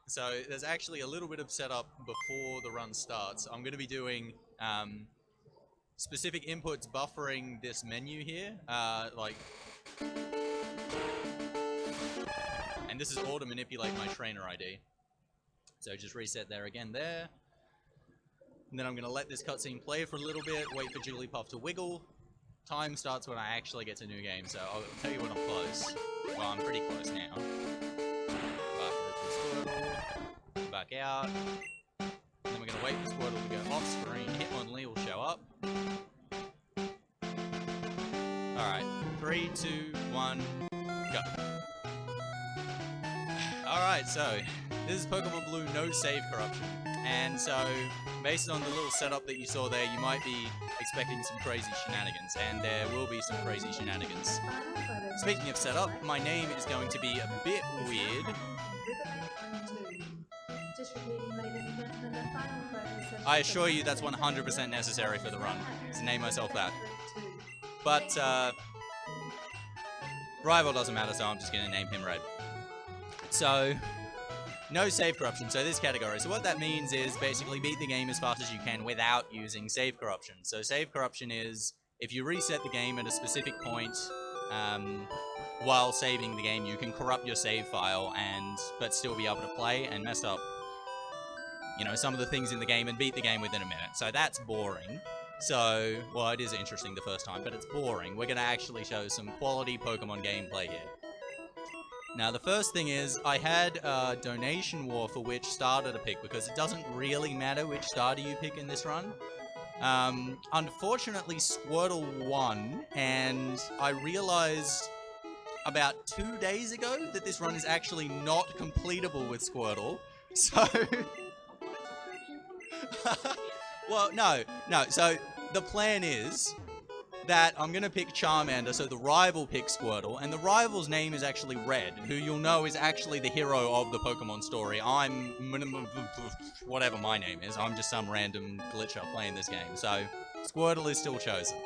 So there's actually a little bit of setup before the run starts. I'm going to be doing specific inputs buffering this menu here, and this is all to manipulate my trainer ID. So just reset there again there. And then I'm going to let this cutscene play for a little bit, wait for Jigglypuff to wiggle. Time starts when I actually get to new game, so I'll tell you when I'm close. Well, I'm pretty close now. Back out. And then we're going to wait for Squirtle to go off screen. Hitmonlee will show up. Alright, 3, 2, 1, go. Alright, so this is Pokemon Blue no save corruption. And so, based on the little setup that you saw there, you might be expecting some crazy shenanigans, and there will be some crazy shenanigans. Speaking of setup, my name is going to be a bit weird. I assure you that's 100% necessary for the run, to name myself that. But, rival doesn't matter, so I'm just going to name him Red. So, no save corruption, so this category. So what that means is basically beat the game as fast as you can without using save corruption. So save corruption is if you reset the game at a specific point while saving the game, you can corrupt your save file but still be able to play and mess up, you know, some of the things in the game and beat the game within a minute. So that's boring. So, well, it is interesting the first time, but it's boring. We're going to actually show some quality Pokemon gameplay here. Now, the first thing is, I had a donation war for which starter to pick, because it doesn't really matter which starter you pick in this run. Unfortunately, Squirtle won, and I realized about 2 days ago that this run is actually not completable with Squirtle, so... well, no, so the plan is that I'm going to pick Charmander, so the rival picks Squirtle, and the rival's name is actually Red, who you'll know is actually the hero of the Pokemon story. I'm... whatever my name is, I'm just some random glitcher playing this game, so Squirtle is still chosen.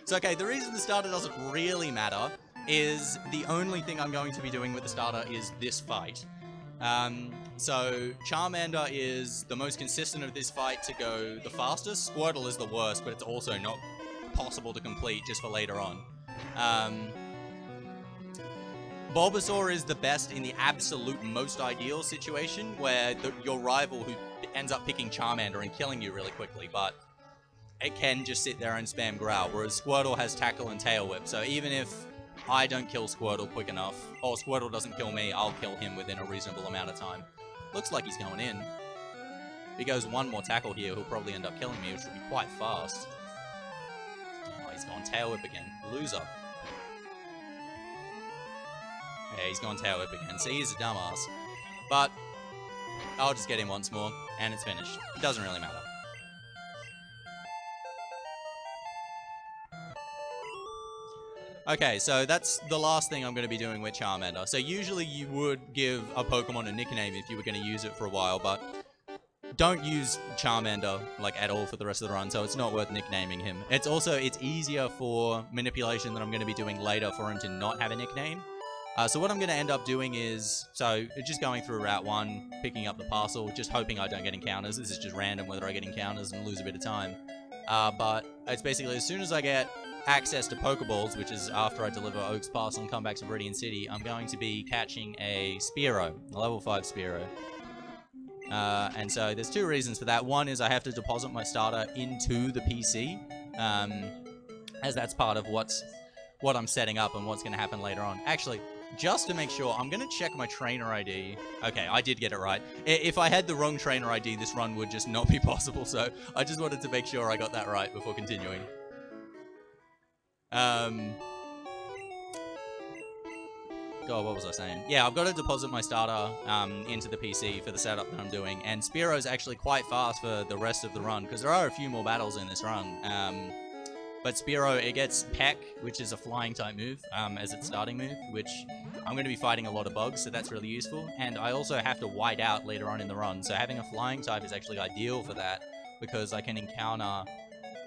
So okay, the reason the starter doesn't really matter is the only thing I'm going to be doing with the starter is this fight. So Charmander is the most consistent of this fight to go the fastest. Squirtle is the worst, but it's also not possible to complete just for later on. Bulbasaur is the best in the absolute most ideal situation, where your rival who ends up picking Charmander and killing you really quickly, but it can just sit there and spam Growl, whereas Squirtle has Tackle and Tail Whip, so even if I don't kill Squirtle quick enough, or Squirtle doesn't kill me, I'll kill him within a reasonable amount of time. Looks like he's going in. If he goes one more tackle here, he'll probably end up killing me, which will be quite fast. Oh, he's gone Tail Whip again. Loser. Yeah, he's gone Tail Whip again. See, he's a dumbass. But I'll just get him once more, and it's finished. It doesn't really matter. Okay, so that's the last thing I'm going to be doing with Charmander. So usually you would give a Pokemon a nickname if you were going to use it for a while, but don't use Charmander, like, at all for the rest of the run, so it's not worth nicknaming him. It's easier for manipulation that I'm going to be doing later for him to not have a nickname. So what I'm going to end up doing is, just going through Route 1, picking up the parcel, just hoping I don't get encounters. This is just random whether I get encounters and lose a bit of time. But it's basically as soon as I get access to Pokeballs, which is after I deliver Oak's Parcel and come back to Viridian City, I'm going to be catching a Spearow, a level 5 Spearow. And so there's two reasons for that. One is I have to deposit my starter into the PC, as that's part of what I'm setting up and what's going to happen later on. Actually, just to make sure, I'm going to check my trainer ID. Okay, I did get it right. If I had the wrong trainer ID, this run would just not be possible, so I just wanted to make sure I got that right before continuing. God, what was I saying? Yeah, I've got to deposit my starter into the PC for the setup that I'm doing, and Spearow's actually quite fast for the rest of the run, because there are a few more battles in this run. But Spearow, it gets Peck, which is a flying type move, as its starting move, which I'm going to be fighting a lot of bugs, so that's really useful. And I also have to white out later on in the run, so having a flying type is actually ideal for that, because I can encounter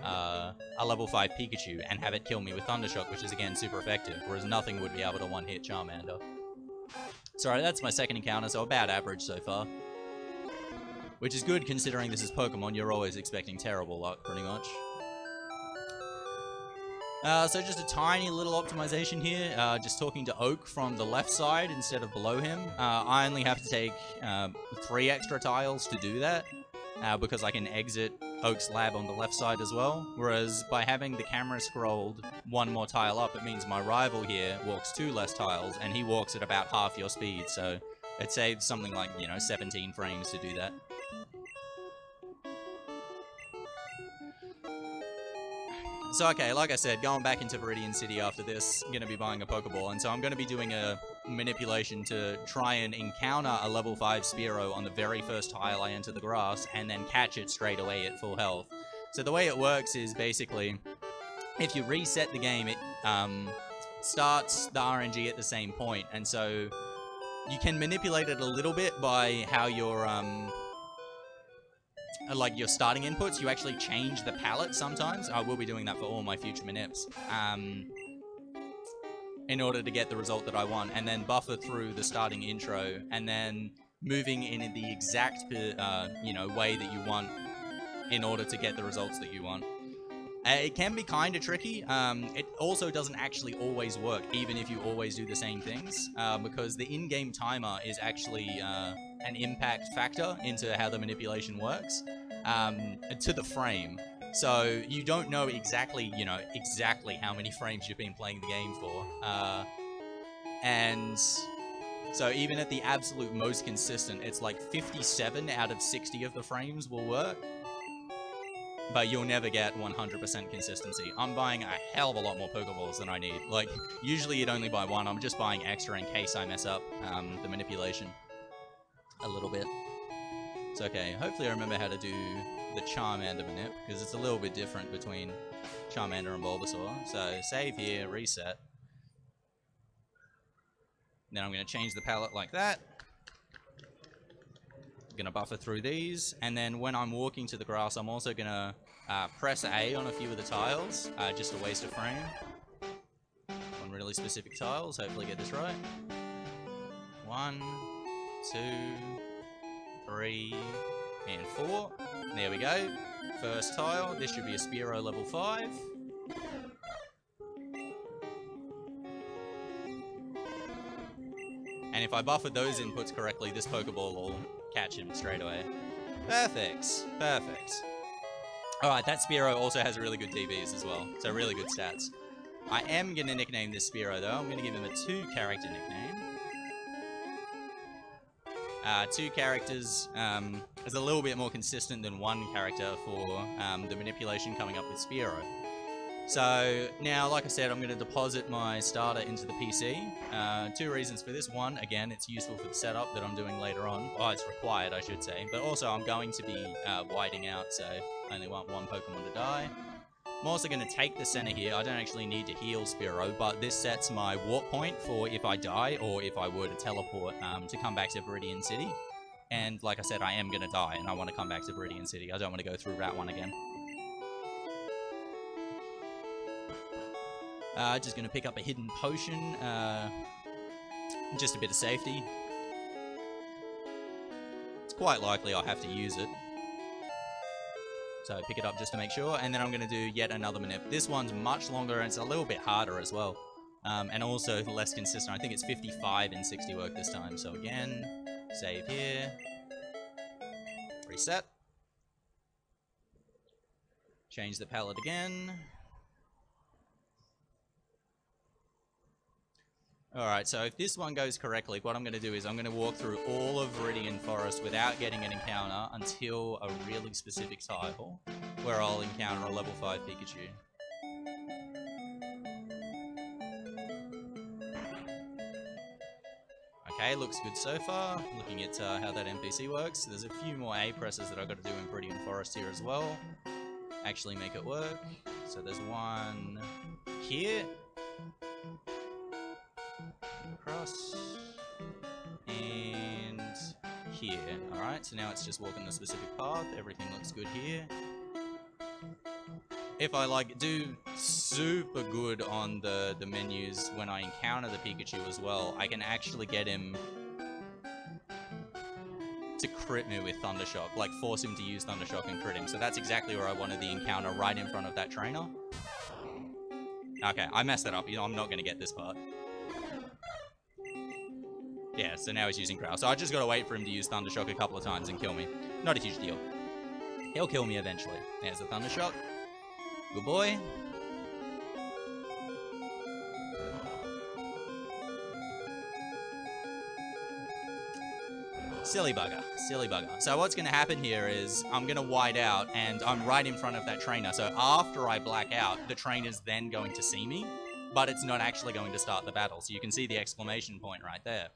a level 5 Pikachu and have it kill me with Thundershock, which is again super effective, whereas nothing would be able to one-hit Charmander. Sorry, that's my second encounter, so about average so far. Which is good considering this is Pokemon, you're always expecting terrible luck, pretty much. So just a tiny little optimization here, just talking to Oak from the left side instead of below him. I only have to take 3 extra tiles to do that, because I can exit Oak's lab on the left side as well, whereas by having the camera scrolled 1 more tile up, it means my rival here walks 2 less tiles, and he walks at about half your speed, so it saves something like, 17 frames to do that. So okay, like I said, going back into Viridian City after this, I'm going to be buying a Pokeball, and so I'm going to be doing a manipulation to try and encounter a level 5 Spearow on the very first tile I enter the grass, and then catch it straight away at full health. So the way it works is basically, if you reset the game, it starts the RNG at the same point, and so you can manipulate it a little bit by how your like your starting inputs, you actually change the palette sometimes. I will be doing that for all my future manips, in order to get the result that I want, and then buffer through the starting intro, and then moving in the exact, way that you want in order to get the results that you want. It can be kind of tricky. It also doesn't actually always work, even if you always do the same things, because the in-game timer is actually an impact factor into how the manipulation works, to the frame. So you don't know exactly, exactly how many frames you've been playing the game for. And so even at the absolute most consistent, it's like 57 out of 60 of the frames will work. But you'll never get 100% consistency. I'm buying a hell of a lot more Pokeballs than I need. Like, usually you'd only buy 1. I'm just buying extra in case I mess up the manipulation a little bit. It's okay. Hopefully I remember how to do the Charmander manip, because it's a little bit different between Charmander and Bulbasaur. So, save here, reset. Then I'm going to change the palette like that. Gonna buffer through these, and then when I'm walking to the grass, I'm also gonna press A on a few of the tiles, just to waste a frame on really specific tiles. Hopefully get this right. 1, 2, 3, and 4. There we go. First tile. This should be a Spearow level 5. And if I buffered those inputs correctly, this Pokeball will catch him straight away. Perfect. Perfect. Alright, that Spearow also has really good TVs as well, so really good stats. I am going to nickname this Spearow, though. I'm going to give him a 2-character nickname. 2 characters is a little bit more consistent than 1 character for the manipulation coming up with Spearow. So, now, like I said, I'm going to deposit my starter into the PC. 2 reasons for this. 1, again, it's useful for the setup that I'm doing later on. Oh, it's required, I should say. But also, I'm going to be whiting out, so I only want 1 Pokemon to die. I'm also going to take the center here. I don't actually need to heal Spearow, but this sets my warp point for if I die, or if I were to teleport to come back to Viridian City. And, like I said, I am going to die, and I want to come back to Viridian City. I don't want to go through Route 1 again. Just going to pick up a hidden potion, just a bit of safety. It's quite likely I'll have to use it. So pick it up just to make sure, and then I'm going to do yet another manip. This one's much longer, and it's a little bit harder as well. And also less consistent. I think it's 55 and 60 work this time. So again, save here. Reset. Change the palette again. Alright, so if this one goes correctly, what I'm going to do is I'm going to walk through all of Viridian Forest without getting an encounter until a really specific tile, where I'll encounter a level 5 Pikachu. Okay, looks good so far. Looking at how that NPC works. There's a few more A presses that I've got to do in Viridian Forest here as well. Actually make it work. So there's one here. Across. And here. Alright, so now it's just walking the specific path. Everything looks good here. if I like do super good on the menus when I encounter the Pikachu as well, I can actually get him to crit me with Thundershock, like force him to use Thundershock and crit him. So that's exactly where I wanted the encounter, right in front of that trainer. Okay, I messed that up. You know, I'm not going to get this part. Yeah, so now he's using Growl. So I just got to wait for him to use Thundershock a couple of times and kill me. Not a huge deal. He'll kill me eventually. There's the Thundershock. Good boy. Silly bugger, silly bugger. So what's going to happen here is I'm going to white out and I'm right in front of that trainer. So after I black out, the trainer's then going to see me, but it's not actually going to start the battle. So you can see the exclamation point right there.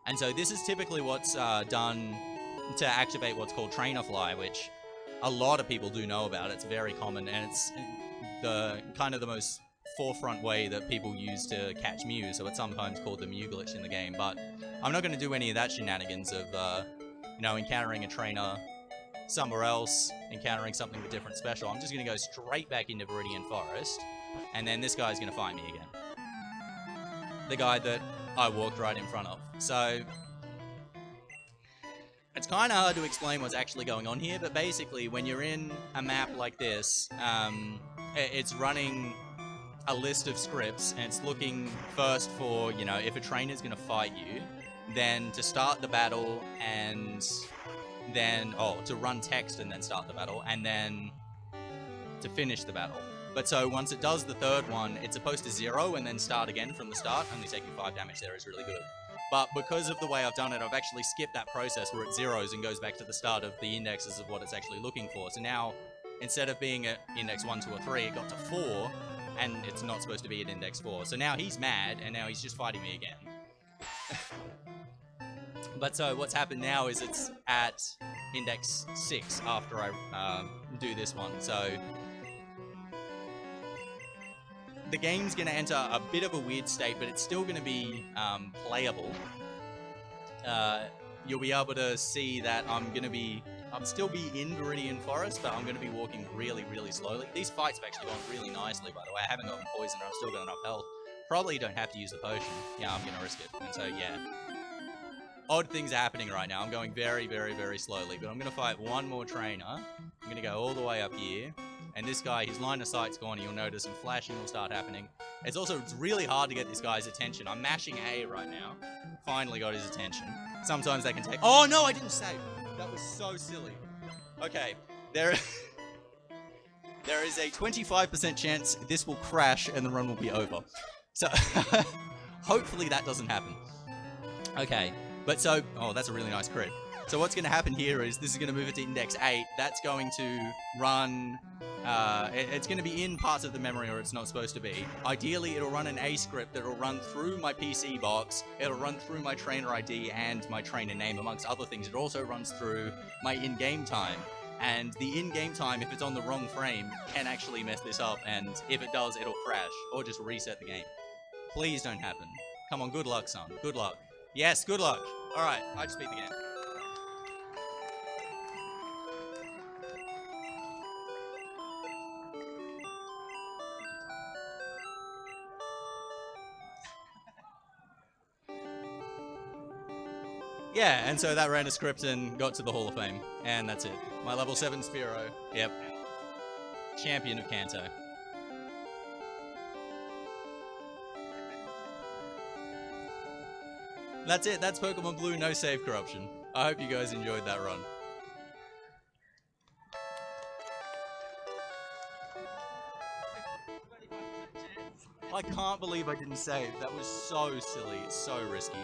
And so this is typically what's done to activate what's called trainer fly, which a lot of people do know about. It's very common, and it's the kind of the most forefront way that people use to catch Mew, so it's sometimes called the Mew glitch in the game. But I'm not going to do any of that shenanigans of, you know, encountering a trainer somewhere else, encountering something with different special. I'm just going to go straight back into Viridian Forest, and then this guy's going to find me again. The guy that I walked right in front of. So it's kind of hard to explain what's actually going on here, but basically when you're in a map like this, it's running a list of scripts, and it's looking first for, you know, if a trainer's going to fight you, then to start the battle, and then, to run text and then start the battle, and then to finish the battle. But so once it does the third one, it's supposed to 0 and then start again from the start. Only taking 5 damage there is really good. But because of the way I've done it, I've actually skipped that process where it zeroes and goes back to the start of the indexes of what it's actually looking for. So now, instead of being at index 1, 2, or 3, it got to 4, and it's not supposed to be at index 4. So now he's mad, and now he's just fighting me again. But so what's happened now is it's at index 6 after I do this one. So the game's going to enter a bit of a weird state, but it's still going to be playable. You'll be able to see that I'll still be in Viridian Forest, but I'm going to be walking really, really slowly. These fights have actually gone really nicely, by the way. I haven't gotten poisoned, I've still got enough health. Probably don't have to use the potion. Yeah, I'm going to risk it. And so, yeah. Odd things are happening right now. I'm going very, very, very slowly, but I'm going to fight one more trainer. I'm going to go all the way up here. And this guy, his line of sight's gone, and you'll notice some flashing will start happening. It's really hard to get this guy's attention. I'm mashing A right now. Finally got his attention. Sometimes they can take... Oh, no, I didn't save. That was so silly. Okay, there is a 25% chance this will crash and the run will be over. So, hopefully that doesn't happen. Okay, but so... Oh, that's a really nice crit. So what's going to happen here is this is going to move it to index 8. That's going to run... it's going to be in parts of the memory or it's not supposed to be. Ideally, it'll run an A script that'll run through my PC box, it'll run through my trainer ID and my trainer name, amongst other things. It also runs through my in-game time. And the in-game time, if it's on the wrong frame, can actually mess this up, and if it does, it'll crash, or just reset the game. Please don't happen. Come on, good luck, son. Good luck. Yes, good luck. Alright, I just beat the game. Yeah, and so that ran a script and got to the Hall of Fame. And that's it. My level 7 Spearow. Yep. Champion of Kanto. That's it. That's Pokemon Blue No Save Corruption. I hope you guys enjoyed that run. I can't believe I didn't save. That was so silly. It's so risky.